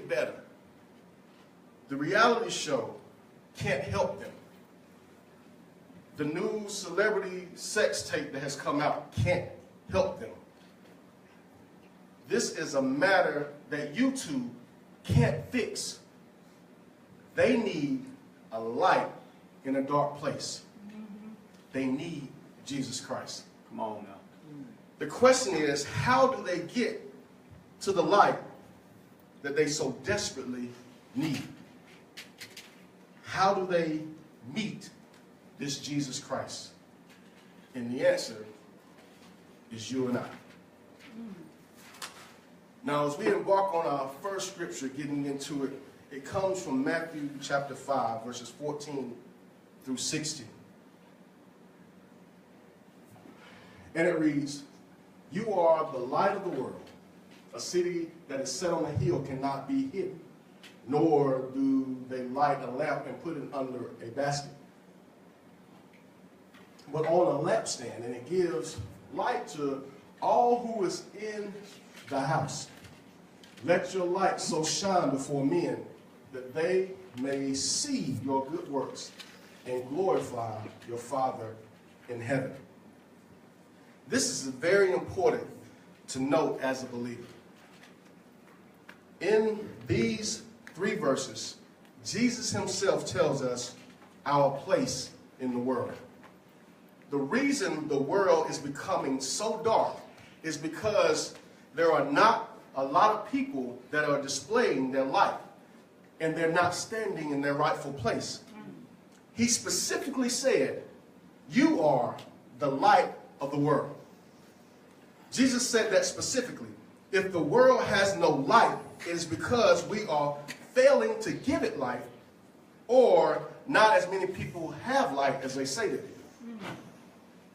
get better. The reality show can't help them. The new celebrity sex tape that has come out can't help them. This is a matter that YouTube can't fix. They need a light in a dark place. They need Jesus Christ. Come on now. The question is, how do they get to the light that they so desperately need? How do they meet this Jesus Christ? And the answer is you and I. Now, as we embark on our first scripture, getting into it, it comes from Matthew chapter 5, verses 14 through 16. And it reads, "You are the light of the world. A city that is set on a hill cannot be hidden, nor do they light a lamp and put it under a basket, but on a lampstand, and it gives light to all who is in the house. Let your light so shine before men that they may see your good works and glorify your Father in heaven." This is very important to note as a believer. In these 3 verses, Jesus himself tells us our place in the world. The reason the world is becoming so dark is because there are not a lot of people that are displaying their light, and they're not standing in their rightful place. He specifically said, "You are the light of the world." Jesus said that specifically. If the world has no light, it is because we are failing to give it light, or not as many people have light as they say they do.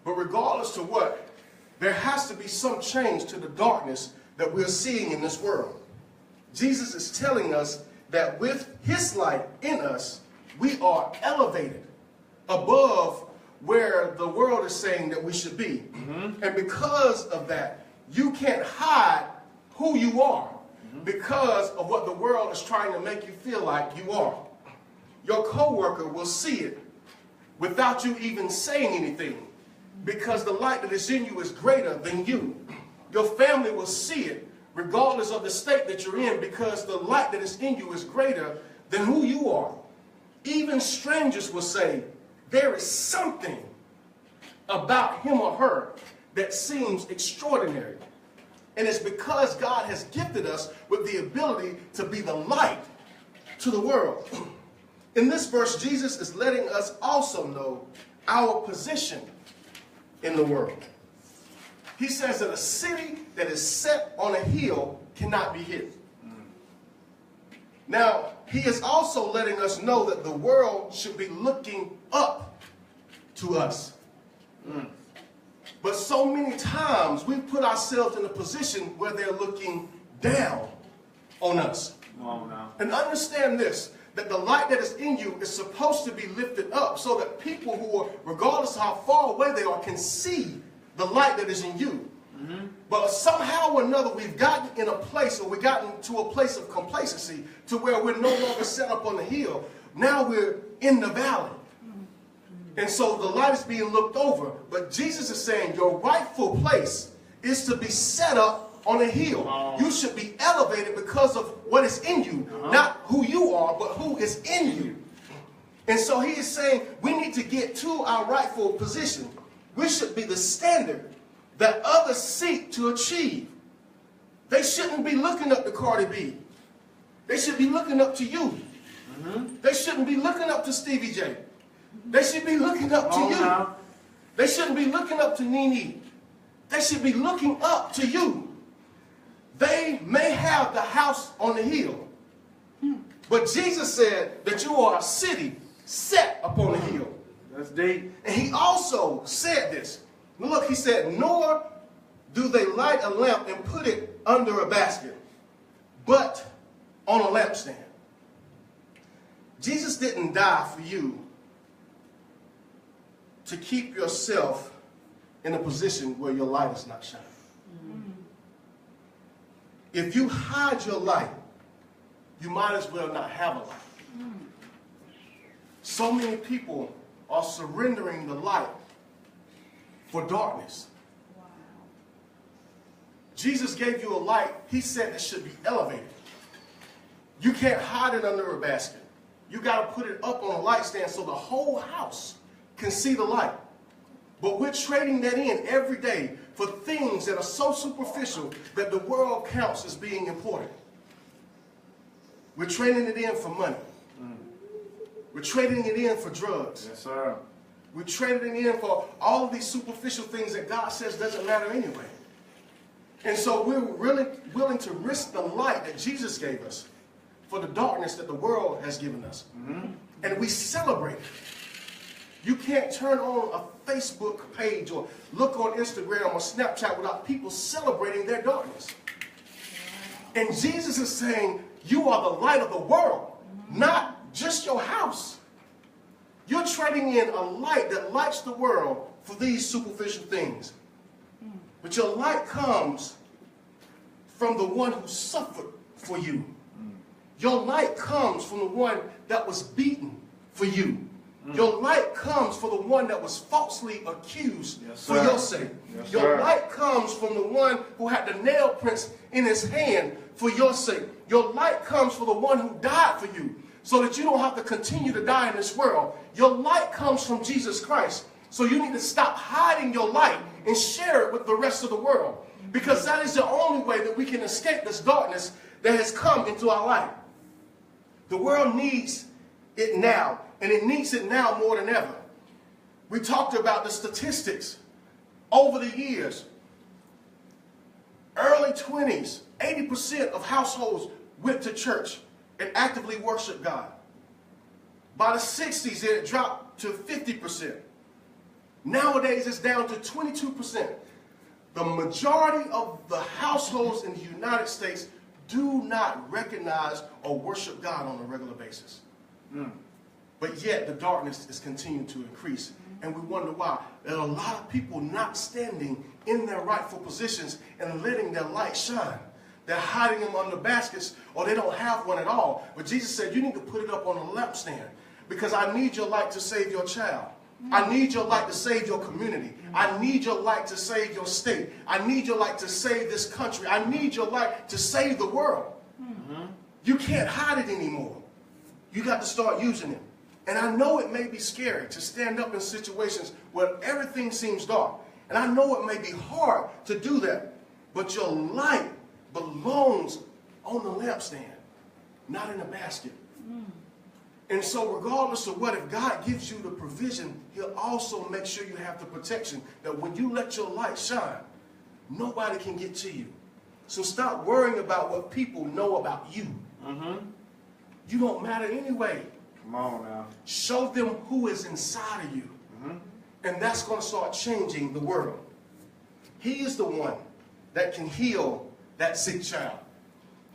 But regardless to what, there has to be some change to the darkness that we're seeing in this world. Jesus is telling us that with his light in us, we are elevated above where the world is saying that we should be. And because of that, you can't hide who you are because of what the world is trying to make you feel like you are. Your coworker will see it without you even saying anything, because the light that is in you is greater than you. Your family will see it regardless of the state that you're in, because the light that is in you is greater than who you are. Even strangers will say, there is something about him or her that seems extraordinary. And it's because God has gifted us with the ability to be the light to the world. In this verse, Jesus is letting us also know our position in the world. He says that a city that is set on a hill cannot be hidden. Now, he is also letting us know that the world should be looking up to us. But so many times we put ourselves in a position where they're looking down on us. And understand this, that the light that is in you is supposed to be lifted up so that people who are, regardless of how far away they are, can see the light that is in you. But somehow or another, we've gotten in a place, or we've gotten to a place of complacency to where we're no longer set up on the hill. Now we're in the valley. And so the light is being looked over. But Jesus is saying your rightful place is to be set up on a hill. You should be elevated because of what is in you. Not who you are, but who is in you. And so he is saying we need to get to our rightful position. We should be the standard that others seek to achieve. They shouldn't be looking up to Cardi B. They should be looking up to you. They shouldn't be looking up to Stevie J. They should be looking up to you. They shouldn't be looking up to Nene. They should be looking up to you. They may have the house on the hill, but Jesus said that you are a city set upon the hill. That's deep. And he also said this. Look, he said, nor do they light a lamp and put it under a basket, but on a lampstand. Jesus didn't die for you to keep yourself in a position where your light is not shining. If you hide your light, you might as well not have a light. So many people are surrendering the light for darkness. Wow. Jesus gave you a light, he said it should be elevated. You can't hide it under a basket. You got to put it up on a light stand so the whole house can see the light. But we're trading that in every day for things that are so superficial that the world counts as being important. We're trading it in for money. We're trading it in for drugs. Yes, sir. We're trading it in for all of these superficial things that God says doesn't matter anyway. And so we're really willing to risk the light that Jesus gave us for the darkness that the world has given us. And we celebrate it. You can't turn on a Facebook page or look on Instagram or Snapchat without people celebrating their darkness. And Jesus is saying, you are the light of the world, not just your house. You're trading in a light that lights the world for these superficial things. But your light comes from the one who suffered for you. Your light comes from the one that was beaten for you. Your light comes from the one that was falsely accused for your sake. Yes, your light comes from the one who had the nail prints in his hand for your sake. Your light comes from the one who died for you so that you don't have to continue to die in this world. Your light comes from Jesus Christ. So you need to stop hiding your light and share it with the rest of the world, because that is the only way that we can escape this darkness that has come into our life. The world needs it now, and it needs it now more than ever. We talked about the statistics over the years. Early 20s, 80% of households went to church and actively worshiped God. By the 60s, it dropped to 50%. Nowadays, it's down to 22%. The majority of the households in the United States do not recognize or worship God on a regular basis. But yet, the darkness is continuing to increase. And we wonder why. There are a lot of people not standing in their rightful positions and letting their light shine. They're hiding them under baskets, or they don't have one at all. But Jesus said, you need to put it up on a lampstand, because I need your light to save your child. I need your light to save your community. I need your light to save your state. I need your light to save this country. I need your light to save the world. You can't hide it anymore. You got to start using it. And I know it may be scary to stand up in situations where everything seems dark. And I know it may be hard to do that. But your light belongs on the lampstand, not in a basket. And so regardless of what, if God gives you the provision, he'll also make sure you have the protection that when you let your light shine, nobody can get to you. So stop worrying about what people know about you. You don't matter anyway. Come on now. Show them who is inside of you. And that's going to start changing the world. He is the one that can heal that sick child.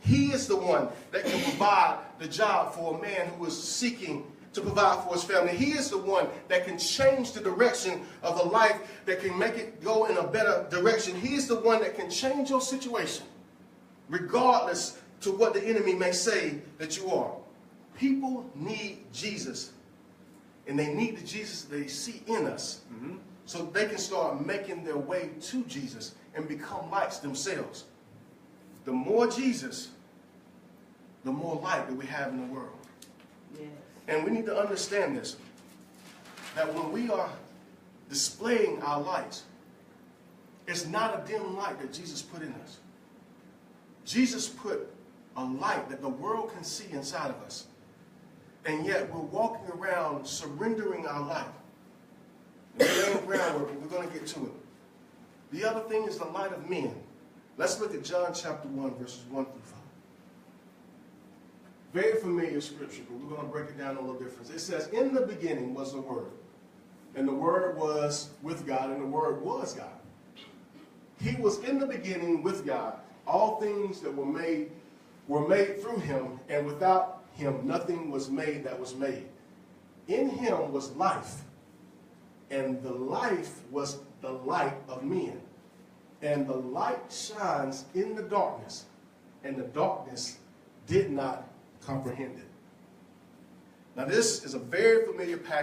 He is the one that can provide the job for a man who is seeking to provide for his family. He is the one that can change the direction of a life, that can make it go in a better direction. He is the one that can change your situation, regardless to what the enemy may say that you are. People need Jesus, and they need the Jesus they see in us, so they can start making their way to Jesus and become lights themselves. The more Jesus, the more light that we have in the world. Yes. And we need to understand this, that when we are displaying our lights, it's not a dim light that Jesus put in us. Jesus put a light that the world can see inside of us. And yet we're walking around surrendering our life. We're laying groundwork, but we're going to get to it. The other thing is the light of men. Let's look at John chapter 1, verses 1 through 5. Very familiar scripture, but we're going to break it down a little different. It says, in the beginning was the Word, and the Word was with God, and the Word was God. He was in the beginning with God. All things that were made through him, and without him nothing was made that was made. In him was life, and the life was the light of men. And the light shines in the darkness, and the darkness did not comprehended. Now, this is a very familiar passage